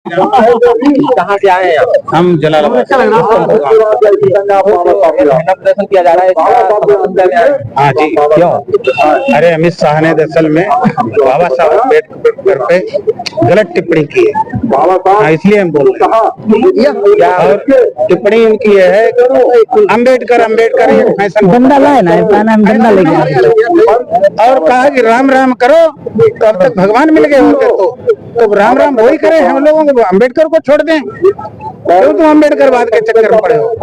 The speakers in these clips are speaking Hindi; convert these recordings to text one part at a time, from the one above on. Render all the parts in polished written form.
कहाँ से आए हैं आप? हम जलालाबाद प्रदर्शन किया जा रहा है हाँ जी। क्यों? अरे अमित शाह ने दरअसल में बाबा साहब अम्बेडकर पे गलत टिप्पणी की है। हाँ, इसलिए हम बोल रहे हैं। और टिप्पणी उनकी ये है अम्बेडकर अम्बेडकर ये फैशन डंडा लाए ना, डंडा लेके और कहा कि राम राम करो तो अब तक भगवान मिल गए होते तो राम राम वही करें हम लोगों को, अम्बेडकर को छोड़ दें। क्यों तुम अम्बेडकरवाद के चक्कर में पड़े हो?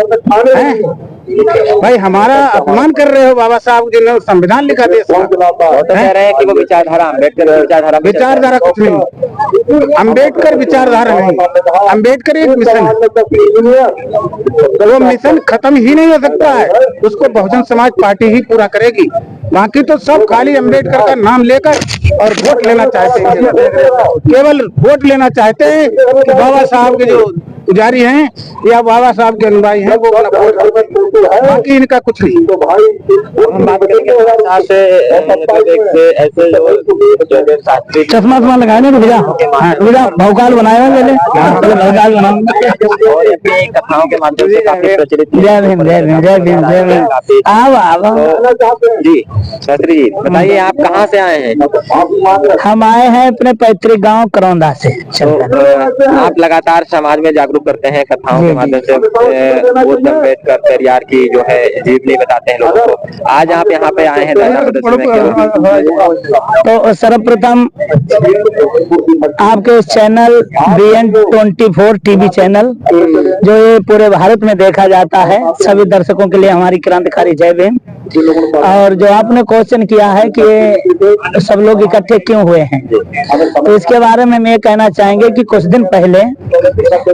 भाई हमारा अपमान कर रहे हो बाबा साहब जिन्होंने संविधान लिखा देश का। तो कह रहे हैं कि वो विचारधारा अम्बेडकर विचारधारा कुछ नहीं, अम्बेडकर विचारधारा नहीं, अम्बेडकर एक मिशन है। वो मिशन खत्म ही नहीं हो सकता है, उसको बहुजन समाज पार्टी ही पूरा करेगी। बाकी तो सब खाली अम्बेडकर का नाम लेकर और वोट लेना चाहते हैं, केवल वोट लेना चाहते हैं कि बाबा साहब के जो पुजारी हैं या बाबा साहब के अनुयायी हैं वो अपना वोट, बाकी इनका कुछ नहीं। हम बात करेंगे ऐसे चश्मा लगाए ना भैया, भौकाल बनाए हुए भौकाल कथाओं के माध्यम से काफी प्रचलित। जय भीम जय भीम जय भीम जय भीम। जी शास्त्री जी बताइए, आप कहाँ से आए हैं? हम आए हैं अपने पैतृक गांव करौंदा से। आप लगातार समाज में जागरूक करते हैं कथाओं के माध्यम से, अम्बेडकर पेरियार की जो है जीवनी बताते हैं लोगों को। आज आप यहाँ पे आए हैं तो सर्वप्रथम आपके चैनल BN24 टीवी चैनल जो ये पूरे भारत में देखा जाता है, सभी दर्शकों के लिए हमारी क्रांतिकारी जय भीम। और जो आपने क्वेश्चन किया है कि सब लोग इकट्ठे क्यों हुए हैं, तो इसके बारे में मैं कहना चाहेंगे कि कुछ दिन पहले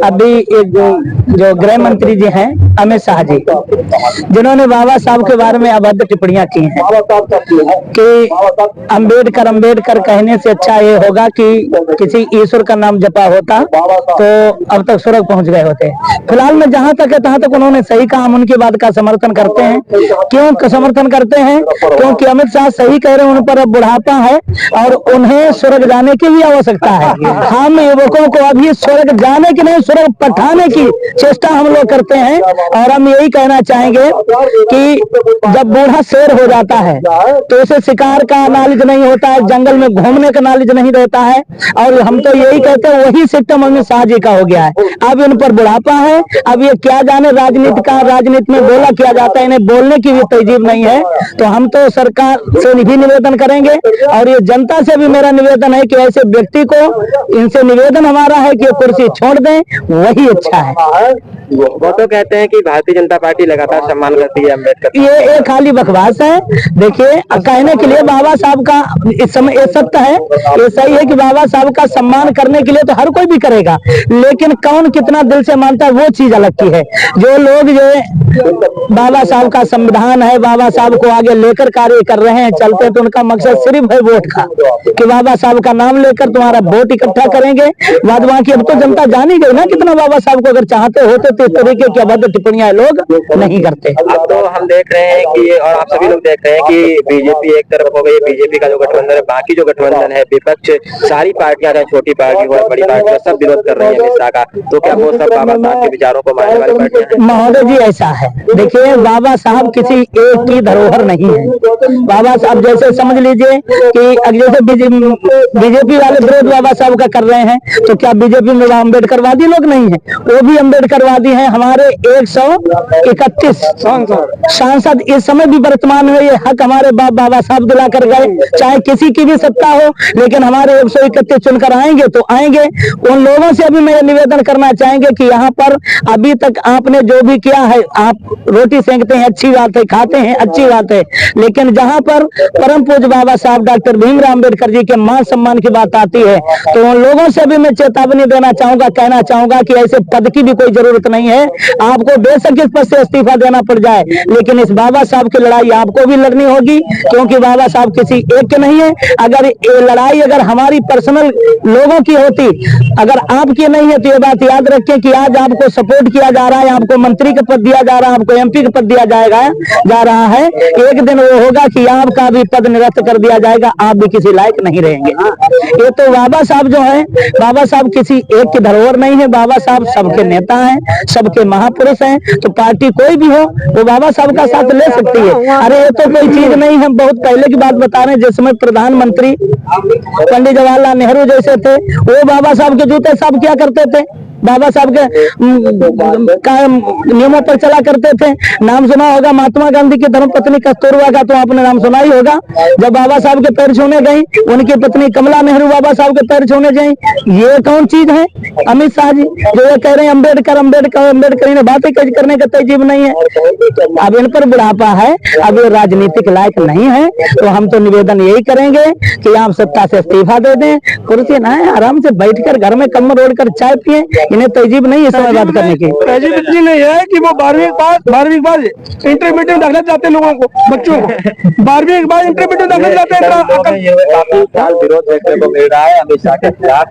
अभी एक जो गृह मंत्री जी हैं अमित शाह जी, जिन्होंने बाबा साहब के बारे में अभद्र टिप्पणियां की हैं कि अम्बेडकर अम्बेडकर कहने से अच्छा ये होगा कि किसी ईश्वर का नाम जपा होता तो अब तक स्वर्ग पहुंच गए होते। फिलहाल में जहां तक है तहां तक उन्होंने सही कहा, हम उनकी बात का समर्थन करते हैं। क्यों समर्थन करते हैं? क्योंकि अमित शाह सही कह रहे हैं, उन पर अब बुढ़ापा है और उन्हें स्वर्ग जाने की भी आवश्यकता है। हम युवकों को अभी स्वर्ग जाने की नहीं, स्वर्ग पठाने की चेष्टा हम लोग करते हैं। और हम यही कहना चाहेंगे कि जब बूढ़ा शेर हो जाता है तो उसे शिकार का नॉलेज नहीं होता है, जंगल में घूमने का नॉलेज नहीं रहता है। और हम तो यही कहते हैं वही सिस्टम अमित शाह जी का हो गया है। अब इन पर बुढ़ापा है, अब ये क्या जाने राजनीति में बोला किया जाता है, इन्हें बोलने की भी तहजीब नहीं है। तो हम तो सरकार से भी निवेदन करेंगे और ये जनता से भी मेरा निवेदन है कि ऐसे व्यक्ति को, इनसे निवेदन हमारा है कि ये कुर्सी छोड़ दें, वही अच्छा है। वो तो कहते हैं कि भारतीय जनता पार्टी लगातार सम्मान करती है अम्बेडकर। ये खाली बकवास है। देखिए, कहने के लिए बाबा साहब का इस समय ये सत्य है, ये सही है कि बाबा साहब का सम्मान करने के लिए तो हर कोई भी करेगा, लेकिन कौन कितना दिल से मानता है वो चीज अलग की है। जो लोग जो बाबा साहब का संविधान है, बाबा साहब को आगे लेकर कार्य कर रहे हैं, चलते तो उनका मकसद सिर्फ है वोट का, कि बाबा साहब का नाम लेकर तुम्हारा वोट इकट्ठा करेंगे। बाद बाकी अब तो जनता जान ही गई ना कितना बाबा साहब को अगर चाहते होते तो इस तरीके की अभद्र टिप्पणियां लोग नहीं करते। अब तो हम देख रहे हैं कि, और आप सभी लोग देख रहे हैं कि बीजेपी एक तरफ हो गई, बीजेपी का जो गठबंधन है, बाकी जो गठबंधन है विपक्ष सारी पार्टियां, चाहे छोटी पार्टी हो बड़ी पार्टी, सब विरोध कर रही है अमित शाह का। तो क्या वो सब बाबा साहब के विचारों को मानने वाली पार्टियां हैं? महोदय जी ऐसा है, देखिए बाबा साहब किसी एक की धरोहर नहीं है। बाबा साहब जैसे समझ लीजिए कि जैसे बीजेपी वाले विरोध बाबा साहब का कर रहे हैं, तो क्या बीजेपी में अम्बेडकरवादी लोग नहीं है? वो भी अम्बेडकरवादी हैं। हमारे 131 सांसद इस समय भी वर्तमान में ये हक हमारे बाबा साहब दिला कर गए, चाहे किसी की भी सत्ता हो, लेकिन हमारे 131 चुनकर आएंगे तो आएंगे। उन लोगों से भी मैं निवेदन करना चाहेंगे कि यहाँ पर अभी तक आपने जो भी किया है, आप रोटी सेंकते हैं अच्छी बात है, खाते हैं अच्छी बात है, लेकिन जहाँ पर परम पूज्य बाबा साहब डॉक्टर भीमराव अम्बेडकर जी के मान सम्मान की बात आती है, तो उन लोगों से भी मैं चेतावनी देना चाहूंगा, कहना चाहूंगा कि ऐसे पद की भी कोई जरूरत नहीं है। आपको बेशक इस पद से इस्तीफा देना पड़ जाए, लेकिन इस बाबा साहब की लड़ाई आपको भी लड़नी होगी, क्योंकि बाबा साहब किसी एक के नहीं है। अगर ये लड़ाई अगर हमारी पर्सनल लोगों की होती, अगर आपकी नहीं है, तो ये बात याद रखें कि आज आपको सपोर्ट किया जा रहा है, आपको मंत्री का पद दिया जा रहा है, आपको एमपी का पद दिया जा रहा है। एक दिन वो होगा कि आपका भी पद निरस्त कर दिया जाएगा, आप भी किसी लायक नहीं रहेंगे। ये तो बाबा साहब जो है, बाबा साहब किसी एक की धरोहर नहीं है, बाबा साहब सबके नेता हैं, सबके महापुरुष हैं। तो पार्टी कोई भी हो, वो बाबा साहब का साथ ले सकती है। अरे ये तो कोई चीज नहीं है, बहुत पहले की बात बता रहे हैं, जिसमें प्रधानमंत्री पंडित जवाहरलाल नेहरू जैसे थे, वो बाबा साहब के जूते साफ किया करते थे, बाबा साहब के नियमों पर चला करते थे। नाम सुना होगा महात्मा गांधी की धर्मपत्नी कस्तूरबा का, तो आपने नाम सुना ही होगा। जब बाबा साहब के पैर छूने गई, उनकी पत्नी कमला नेहरू बाबा साहब के पैर छूने गई। ये कौन चीज है? अमित शाह जी जो ये कह रहे हैं अम्बेडकर अम्बेडकर अम्बेडकर, इन्हें बातें करने का तहजीब नहीं है। अब इन पर बुढ़ापा है, अब ये राजनीतिक लायक नहीं है। तो हम तो निवेदन यही करेंगे कि आप सत्ता से इस्तीफा दे दें, कुर्सी ना है, आराम से बैठकर घर में कमर ओढ़कर चाय पिए। इन्हें तहजीब नहीं है समय बात करने की। तहजीब इतनी नहीं है कि वो 12वीं के बाद इंटरमीडिएट में दाखिला चाहते हैं, लोगों को, बच्चों को 12वीं के बाद इंटरमीडिएट दाखिला चाहते हैं। काफी विरोध देखने को मिल रहा है अमित शाह के खिलाफ।